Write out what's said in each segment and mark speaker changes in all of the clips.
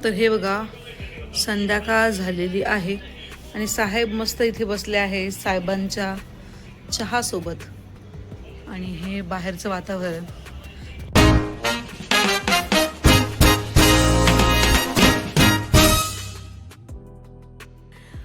Speaker 1: तर हे बघा संध्याकाळ झालेली आहे आणि साहेब मस्त इथे बसले आहे साहेबांच्या चहा सोबत आणि हे बाहेरचं वातावरण.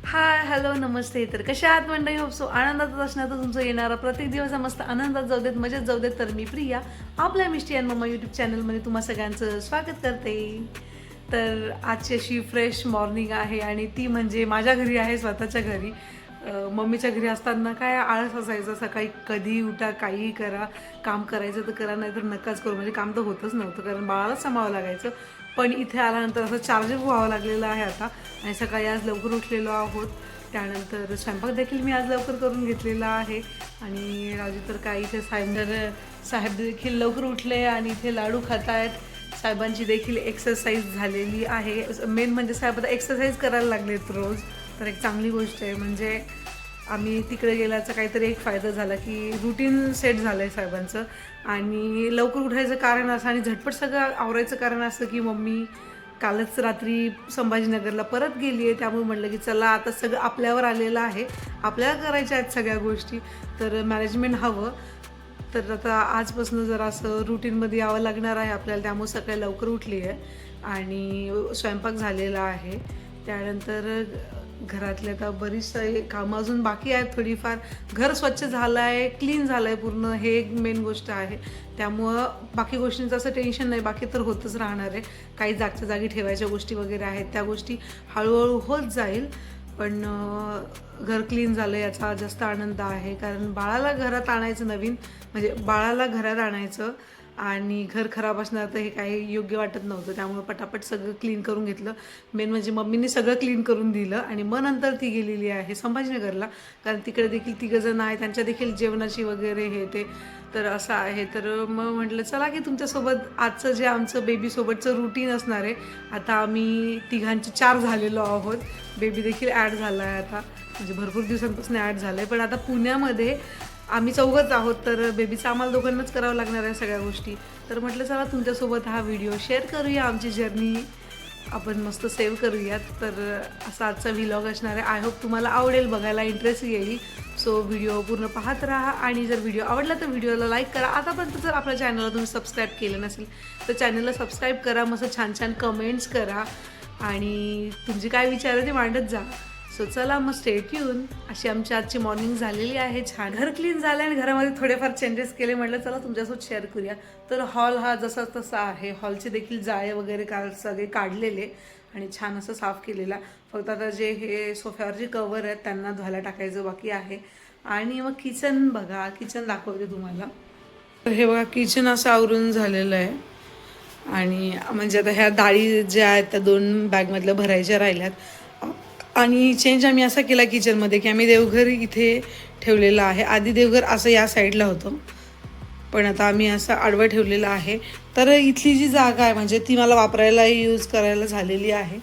Speaker 1: हाय हॅलो नमस्ते. तर कशा आहात मंडळी? होप सो आनंदातच असणार. तर तुमचं येणारा प्रत्येक दिवस मस्त आनंदात जाऊ देत, मजेत जाऊ देत. तर मी प्रिया आपल्या मिष्टी अँड मम्मा यूट्यूब चॅनलमध्ये तुम्हा सगळ्यांचं स्वागत करते. तर आजची अशी फ्रेश मॉर्निंग आहे आणि ती म्हणजे माझ्या घरी आहे, स्वतःच्या घरी. मम्मीच्या घरी असताना काय आळस असायचा, सकाळी कधी उठा काहीही करा, काम करायचं तर करा नाही तर नकाच करू, म्हणजे काम तर होतच नव्हतं कारण बाळालाच सांभाळावं लागायचं. पण इथे आल्यानंतर असं चार्जर व्हावं लागलेलं आहे आता आणि सकाळी आज लवकर उठलेलो आहोत. त्यानंतर स्वयंपाक देखील मी आज लवकर करून घेतलेला आहे आणि राजू तर काय इथे साहेब देखील लवकर उठले आणि इथे लाडू खात आहेत. साहेबांची देखील एक्सरसाइज झालेली आहे. मेन म्हणजे साहेब आता एक्सरसाइज करायला लागलेत रोज, तर एक चांगली गोष्ट आहे. म्हणजे आम्ही तिकडे गेल्याचा काहीतरी एक फायदा झाला की रुटीन सेट झालं आहे साहेबांचं. आणि लवकर उठायचं कारण असं आणि झटपट सगळं आवरायचं कारण असं की मम्मी कालच रात्री संभाजीनगरला परत गेली आहे, त्यामुळे म्हटलं की चला आता सगळं आपल्यावर आलेलं आहे, आपल्याला करायच्या आहेत सगळ्या गोष्टी, तर मॅनेजमेंट हवं. तर आता आजपासून जरा असं रुटीनमध्ये यावं लागणार आहे आपल्याला, त्यामुळे सकाळी लवकर उठली आहे आणि स्वयंपाक झालेला आहे. त्यानंतर घरातले आता बरीच कामं अजून बाकी आहेत थोडीफार. घर स्वच्छ झालं आहे, क्लीन झालं आहे पूर्ण, हे एक मेन गोष्ट आहे. त्यामुळं बाकी गोष्टींचं असं टेन्शन नाही, बाकी तर होतच राहणार आहे. काही जागच्या जागी ठेवायच्या गोष्टी वगैरे आहेत, त्या गोष्टी हळूहळू होत जाईल. पण घर क्लीन झालं याचा जास्त आनंद आहे, कारण बाळाला घरात आणायचं नवीन, म्हणजे बाळाला घरात आणायचं आणि घर खराब असणार तर हे काही योग्य वाटत नव्हतं. त्यामुळे पटापट सगळं क्लीन करून घेतलं. मेन म्हणजे मम्मीने सगळं क्लीन करून दिलं आणि मग नंतर ती गेलेली आहे संभाजीनगरला, कारण तिकडे देखील तिघंजण आहे, त्यांच्या देखील जेवणाची वगैरे हे ते, तर असं आहे. तर मग म्हटलं चला की तुमच्यासोबत आजचं जे आमचं बेबीसोबतचं रुटीन असणार आहे. आता आम्ही तिघांचे 4 झालेलो आहोत, बेबी देखील ॲड झाला आहे आता, म्हणजे भरपूर दिवसांपासून ॲड झालं आहे. पण आता पुण्यामध्ये आम्ही 4च आहोत, तर बेबीचं आम्हाला दोघांनाच करावं लागणार आहे सगळ्या गोष्टी. तर म्हटलं चला तुमच्यासोबत हा व्हिडिओ शेअर करूया, आमची जर्नी आपण मस्त सेव्ह करूयात. तर असा आजचा व्लॉग असणार आहे. आय होप तुम्हाला आवडेल, बघायला इंटरेस्ट येईल. सो व्हिडिओ पूर्ण पाहत राहा आणि जर व्हिडिओ आवडला तर व्हिडिओला लाईक करा. आतापर्यंत जर आपल्या चॅनलला तुम्ही सबस्क्राईब केलं नसेल तर चॅनलला सबस्क्राईब करा, मस्त छान छान कमेंट्स करा आणि तुमचे काय विचार आहे ते मांडत जा. सो चला मग स्टे ट्यून. अशी आमची आजची मॉर्निंग झालेली आहे. छान घर क्लीन झालं आणि घरामध्ये थोडेफार चेंजेस केले, म्हटलं चला तुमच्यासोबत शेअर करूया. तर हॉल हा जसा तसा आहे, हॉलचे देखील जाळे वगैरे काल सगळे काढलेले आणि छान असं साफ केलेला. फक्त आता जे हे सोफ्यावरचे कवर आहेत त्यांना धुवायला टाकायचं बाकी आहे. आणि मग किचन बघा, किचन दाखवते तुम्हाला. तर हे बघा किचन असं आवरून झालेलं आहे आणि म्हणजे आता ह्या डाळी ज्या आहेत त्या 2 बॅगमधल्या भरायच्या राहिल्यात. आणि चेंज आम्ही असा केला किचनमध्ये की आम्ही देवघर इथे ठेवलेलं आहे. आधी देवघर असं या साईडला होतं, पण आता आम्ही असं आडवं ठेवलेलं आहे. तर इथली जी जागा आहे म्हणजे ती मला वापरायला यूज करायला झालेली आहे.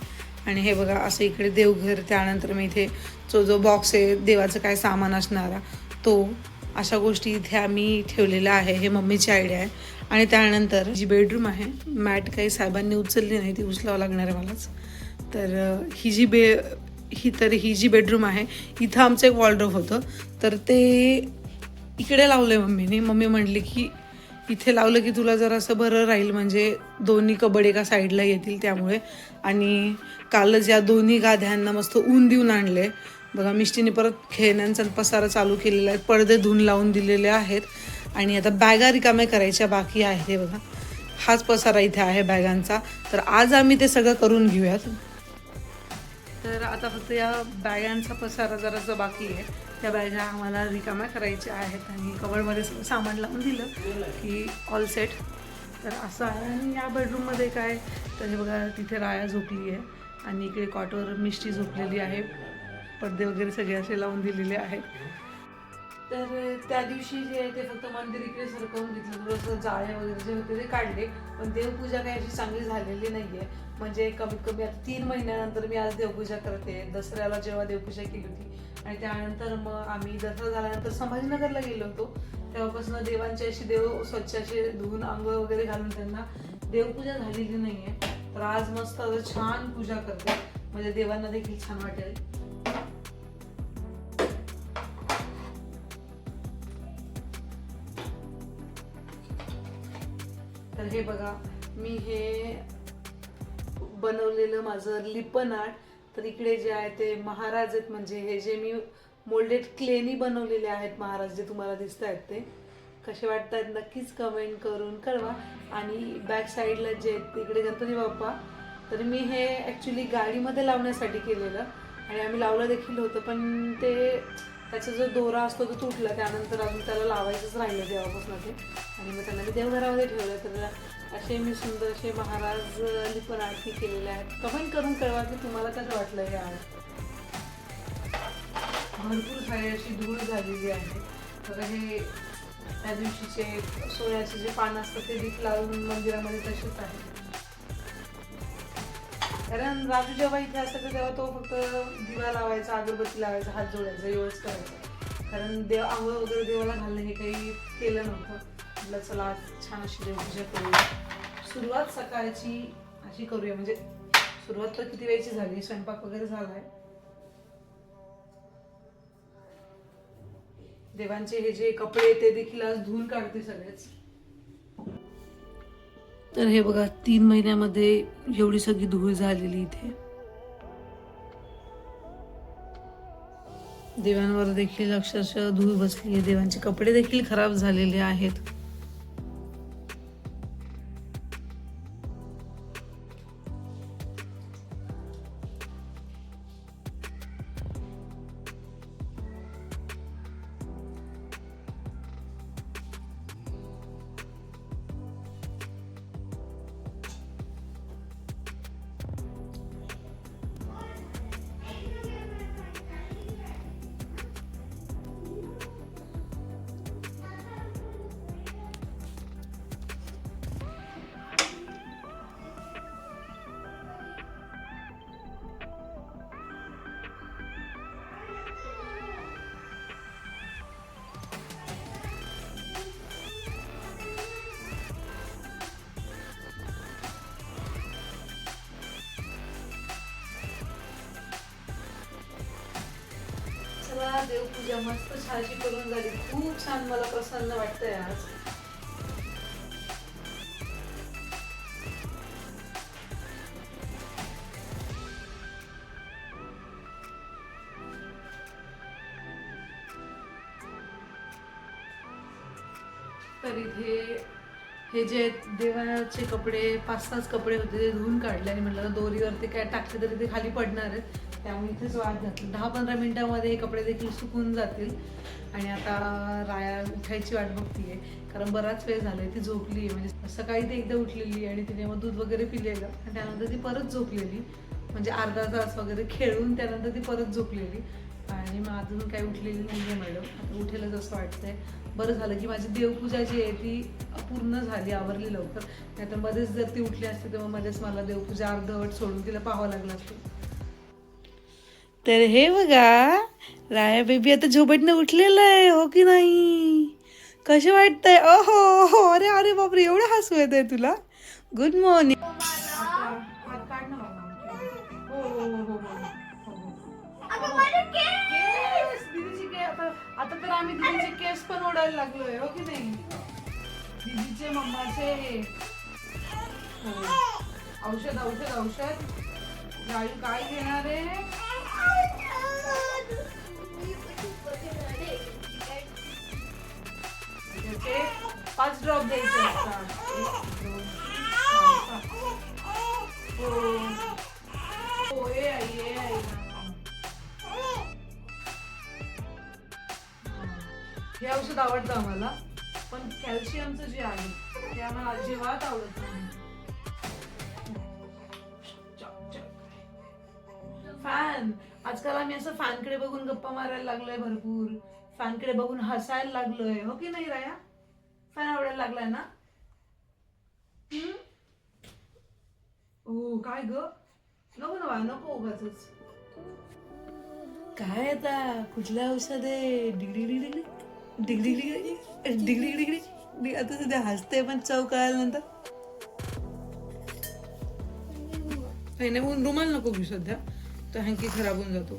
Speaker 1: आणि हे बघा असं इकडे देवघर, त्यानंतर मी इथे जो बॉक्स आहे देवाचं काय सामान असणारा तो, अशा गोष्टी इथे आम्ही ठेवलेल्या आहे. हे मम्मीची आयडिया आहे. आणि त्यानंतर जी बेडरूम आहे, मॅट काही साहेबांनी उचलली नाही, ती उचलावं लागणार आहे मलाच. तर ही जी बेडरूम आहे, इथं आमचं एक वॉर्डरोब होतं, तर ते इकडे लावलं आहे मम्मीने. मम्मी म्हटली की इथे लावलं की तुला जरा असं बरं राहील, म्हणजे दोन्ही कबड एका साईडला येतील त्यामुळे. आणि कालच या दोन्ही गाद्यांना मस्त ऊन देऊन आणले. बघा मिष्टीने परत खेळण्यांचा पसारा चालू केलेला आहे, पडदे धुवून लावून दिलेले आहेत आणि आता बॅगा रिकाम्या करायच्या बाकी आहेत. हे बघा हाच पसारा इथे आहे बॅगांचा, तर आज आम्ही ते सगळं करून घेऊयात. तर आता फक्त या बॅगांचा पसारा जरासा बाकी आहे, त्या बॅगा आम्हाला रिकाम्या करायच्या आहेत आणि कबडमध्ये सगळं सामान लावून दिलं की ऑल सेट. तर असं आहे. आणि या बेडरूममध्ये काय, तर हे बघा तिथे राया झोपली आहे आणि इकडे कॉटवर मिष्टी झोपलेली आहे, पडदे वगैरे सगळे असे लावून दिलेले आहेत. तर त्या दिवशी जे आहे ते फक्त मंदिर इकडे सरकवून घेतलं, थोडंसं जाळे वगैरे जे होते ते काढले, पण देवपूजा काही अशी चांगली झालेली नाही आहे. म्हणजे कमीत कमी आता 3 महिन्यानंतर मी आज देवपूजा करते. दसऱ्याला जेव्हा देवपूजा केली होती आणि त्यानंतर मग आम्ही दसरा झाल्यानंतर संभाजीनगरला गेलो होतो, तेव्हापासून देवांची अशी देव स्वच्छ असे धुवून आंघोळ वगैरे घालून त्यांना देवपूजा झालेली नाही आहे. तर आज मस्त छान पूजा करते, म्हणजे देवांना देखील छान वाटेल. तर हे बघा, मी हे बनवलेलं माझं लिपन आर्ट. तर इकडे जे आहे ते महाराज आहेत, म्हणजे हे जे मी मोल्डेड क्लेनी बनवलेले आहेत महाराज जे तुम्हाला दिसत आहेत ते कसे वाटतात नक्कीच कमेंट करून कळवा. आणि बॅक साईडला जे तिकडे गणपती बाप्पा, तर मी हे ॲक्च्युली गाडीमध्ये लावण्यासाठी केलेलं आणि आम्ही लावलं देखील होतं, पण ते त्याचा जो दोरा असतो तो तुटला. त्यानंतर अजून त्याला लावायचंच राहिलं तेव्हापासून ते, आणि मग त्यांना मी देवघरामध्ये ठेवलं. तर असे मी सुंदर असे महाराज लिपन आरती केलेले आहेत. कमेंट करून कळवा की तुम्हाला कसं वाटलं हे आर्ट. भरपूर सारी अशी धूळ झालेली आहे. बघा, हे त्या दिवशीचे सोळ्याचे जे पान असतात ते देखील लावून मंदिरामध्ये तसेच आहे. कारण राजू जेव्हा इथे असायचा तेव्हा तो फक्त दिवा लावायचा, अगरबत्ती लावायचा, हात जोडायचा, एवढंच करायचं. कारण देव आंघोळ वगैरे देवाला घालणं हे काही केलं नव्हतं. म्हटलं चला आज छान अशी देवपूजा करूया. सुरुवात सकाळची अशी करूया, म्हणजे सुरुवात तर किती वेळची झाली, स्वयंपाक वगैरे झालाय. देवांचे हे जे कपडे ते देखील आज धुवून काढते सगळेच. तर हे बघा, 3 महिन्यामध्ये एवढी सगळी धूळ झालेली इथे. देवांवर देखील अक्षरशः धूळ बसली आहे. देवांचे कपडे देखील खराब झालेले आहेत. देवपूजा मस्त छानशी करून झाली. खूप छान, मला प्रसन्न वाटतंय आज. तर इथे हे जे देवाचे कपडे 5-6 कपडे होते ते धुवून काढले आणि म्हटलं दोरीवरती काय टाकले तरी ते खाली पडणार आहेत, त्यामुळे इथेच वाद घातली. 10-15 मिनिटांमध्ये हे कपडे देखील सुकून जातील. आणि आता राया उठायची वाट बघतीये, कारण बराच वेळ झालाय, ती झोपली आहे. म्हणजे सकाळी ती एकदा उठलेली आणि तिने मग दूध वगैरे पिलेलं आणि त्यानंतर ती परत झोपलेली, म्हणजे अर्धा तास वगैरे खेळून त्यानंतर ती परत झोपलेली. आणि मग अजून काही उठलेली नाही आहे मॅडम. आता उठेलच असं वाटतंय. बरं झालं की माझी देवपूजा जी आहे ती पूर्ण झाली, आवरली लवकर. नाहीतर मध्येच जर ती उठली असते तेव्हा मध्येच मला देवपूजा अर्धवट सोडून तिला पाहावं लागलं असतं. तर हे बघा, राया बेबी आता झोपेतनं उठलेलं आहे, हो की नाही? कसं वाटतंय? ओहो, अरे अरे बापरे, एवढं हसू येत आहे तुला. Good morning. आता तर आम्ही दीदीचे केस पण ओढायला लागलोय, हो की नाही? दीदीचे मम्माचे औषध औषध औषध. गाडी काय घेणार आहे? 5 ड्रॉप द्यायचे असतात. 1, 2, 3, 4. हो, ये आई. हे औषध आवडतं आम्हाला, पण कॅल्शियमचं जे आहे ते आम्हाला अजिबात आवडत नाही. फॅन, आजकाल आम्ही असं फॅनकडे बघून गप्पा मारायला लागलोय, भरपूर फॅनकडे बघून हसायला लागलोय, हो की नाही राया? फॅन आवडायला लागलाय ना? हो, काय ग? नको ना, नको उगाचच. काय आता कुठलं औषध आहे? डिगडी आता सध्या हसते, पण चव कळाल्यानंतर नाही रुमाल नको घेऊ सध्या, तर हँकी खराब होऊन जातो.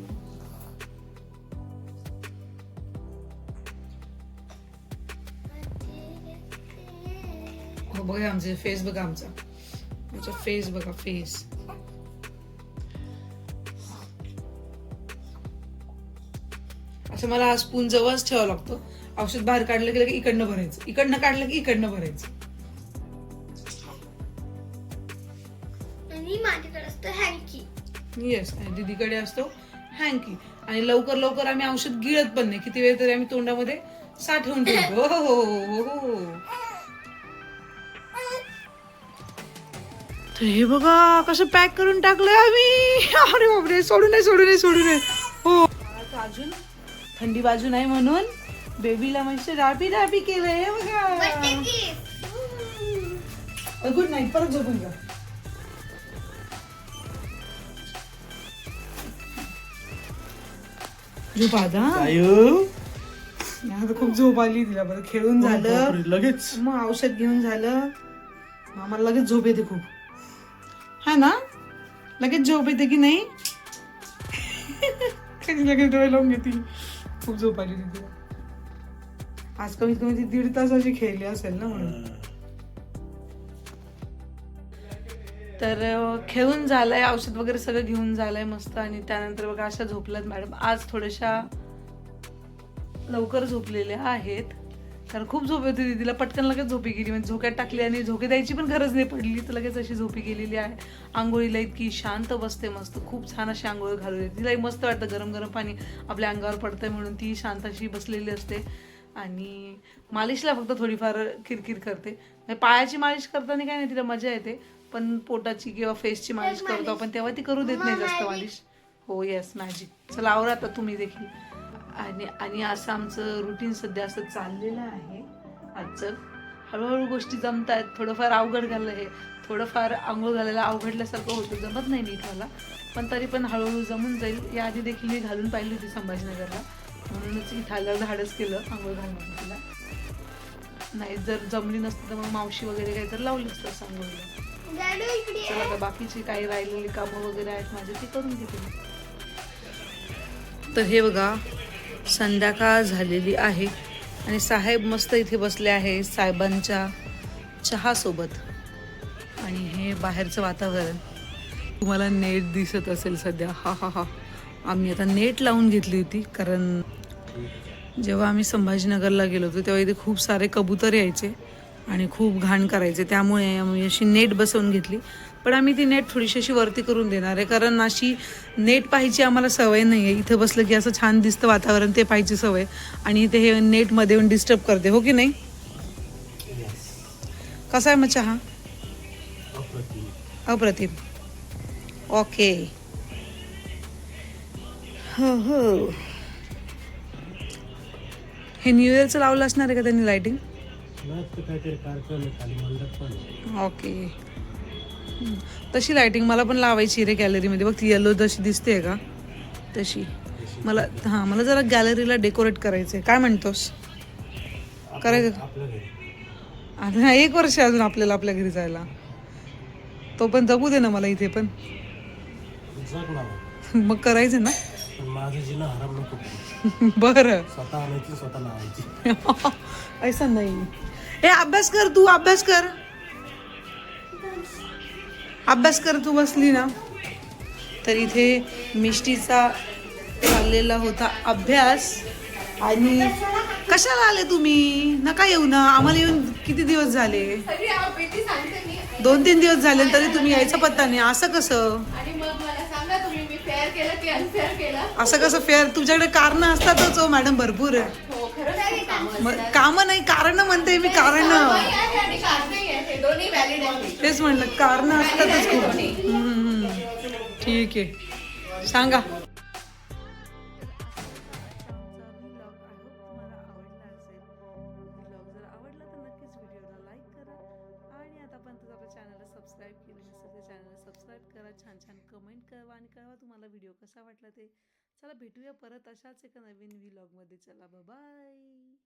Speaker 1: हो बघा आमचे फेस बघा, आमचा फेस बघा, फेस. असं मला हा स्पून जवळच ठेवावं लागतो. औषध बाहेर काढलं की इकडनं भरायचं, इकडनं काढलं की इकडनं भरायचं.
Speaker 2: आणि माझ्याकडे असतो हँकी.
Speaker 1: येस, आणि दीदीकडे असतो हँकी. आणि लवकर लवकर आम्ही औषध गिळत पण नाही, किती वेळ तरी आम्ही तोंडामध्ये साठवून ठेवतो. हो. तर हे बघा कसं पॅक करून टाकलंय आम्ही. अरे बापरे, सोडू नये. हो अजून थंडी बाजू नाही म्हणून बेबीला म्हणजे राबी केलंय बघा. गुड नाईट, परत झोपून जा. झोप आता खूप झोप आली तिला. बरं खेळून झालं लगेच, मग औषध घेऊन झालं, आम्हाला लगेच झोप येते खूप. हा ना, लगेच झोप येते की नाही? कधी लगेच डोळे लावून घेते. खूप झोप आली तिला आज. कमीत कमी ती 1.5 तासाची खेळली असेल ना म्हणून. तर खेळून झालंय, औषध वगैरे सगळं घेऊन झालंय मस्त. आणि त्यानंतर बघा अशा झोपल्यात मॅडम. आज थोड्याशा लवकर झोपलेल्या आहेत, कारण खूप झोप येते दीदीला. पटकन लगेच झोपी गेली, म्हणजे झोक्यात टाकली आणि झोके द्यायची पण गरज नाही पडली, तर लगेच अशी झोपी गेलेली आहे. आंघोळीला इतकी शांत बसते, मस्त खूप छान अशी आंघोळ घालू देते तिलाही. मस्त वाटतं, गरम गरम पाणी आपल्या अंगावर पडतंय म्हणून ती शांत अशी बसलेली असते. आणि मालिशला फक्त थोडीफार किरकिर करते. म्हणजे पायाची मालिश करताना काय नाही, तिला मजा येते, पण पोटाची किंवा फेसची मालिश करतो आपण तेव्हा ती करू देत नाही जास्त मालिश. हो येस मॅजिक. चला आवरा आता तुम्ही देखील. आणि असं आमचं रुटीन सध्या असं चाललेलं आहे आजचं. हळूहळू गोष्टी जमत आहेत. थोडंफार अवघड झालं हे, थोडंफार आंघोळ घालायला अवघडल्यासारखं होतं, जमत नाही नीट मला, पण तरी पण हळूहळू जमून जाईल. याआधी देखील मी घालून पाहिली होती संभाजीनगरला, म्हणूनच इथं आल्यावर धाडस केलं आंघोळ घालण्याचं तिला. नाही जर जमली नसती तर मग मावशी वगैरे काही तर लावली असतं सांगोळीला. चला आता बाकीची काही राहिलेली कामं वगैरे आहेत माझी, ती करून घेते. तर हे बघा संध्याकाळ झालेली आहे आणि साहेब मस्त इथे बसले आहे साहेबांच्या चहा सोबत. आणि हे बाहेरचं वातावरण तुम्हाला नेट दिसत असेल सध्या. हा आम्ही आता नेट लावून घेतली होती, कारण जेव्हा आम्ही संभाजीनगरला गेलो होतो तेव्हा इथे खूप सारे कबूतर यायचे आणि खूप घाण करायचे, त्यामुळे आम्ही अशी नेट बसवून घेतली. पण आम्ही ती नेट थोडीशी अशी वरती करून देणार आहे, कारण अशी नेट पाहायची आम्हाला सवय नाही आहे. इथं बसलं की असं छान दिसतं वातावरण, ते पाहायची सवय. आणि इथे हे नेटमध्ये येऊन डिस्टर्ब करते, हो की नाही? कसा आहे मग चहा? अप्रतिम. ओके. हो हे न्यू इयरचं लावलं असणार आहे का त्यांनी लाइटिंग? ओके. तशी लाइटिंग मला पण लावायची रे गॅलरीमध्ये. बघ ती येलो जशी दिसते का तशी मला जरा गॅलरीला डेकोरेट करायचंय. काय म्हणतोस? करायचं आता 1 वर्ष अजून आपल्याला आपल्या घरी जायला, तो पण जगू दे ना मला इथे पण. मग करायचं ना. बरं ऐसा नाही. हे अभ्यास कर तू बसली ना. तर इथे मिष्टीचा चाललेला होता अभ्यास. आणि कशाला आले तुम्ही? नका येऊ ना, आम्हाला येऊन किती दिवस झाले? 2-3 दिवस झाले तरी तुम्ही यायचा पत्ता नाही. असं कसं? असं कसं फेअर? तुझ्याकडे कारण असतातच हो मॅडम भरपूर. काम नाही, कारण म्हणते मी. कारण तेच म्हणलं, कारण असतातच खूप. ठीक आहे, सांगा. छान छान कमेंट करा आणि कळवा तुम्हाला व्हिडिओ कसा वाटला ते. चला भेटूया परत अशाच एका नवीन व्लॉगमध्ये. चला बाय.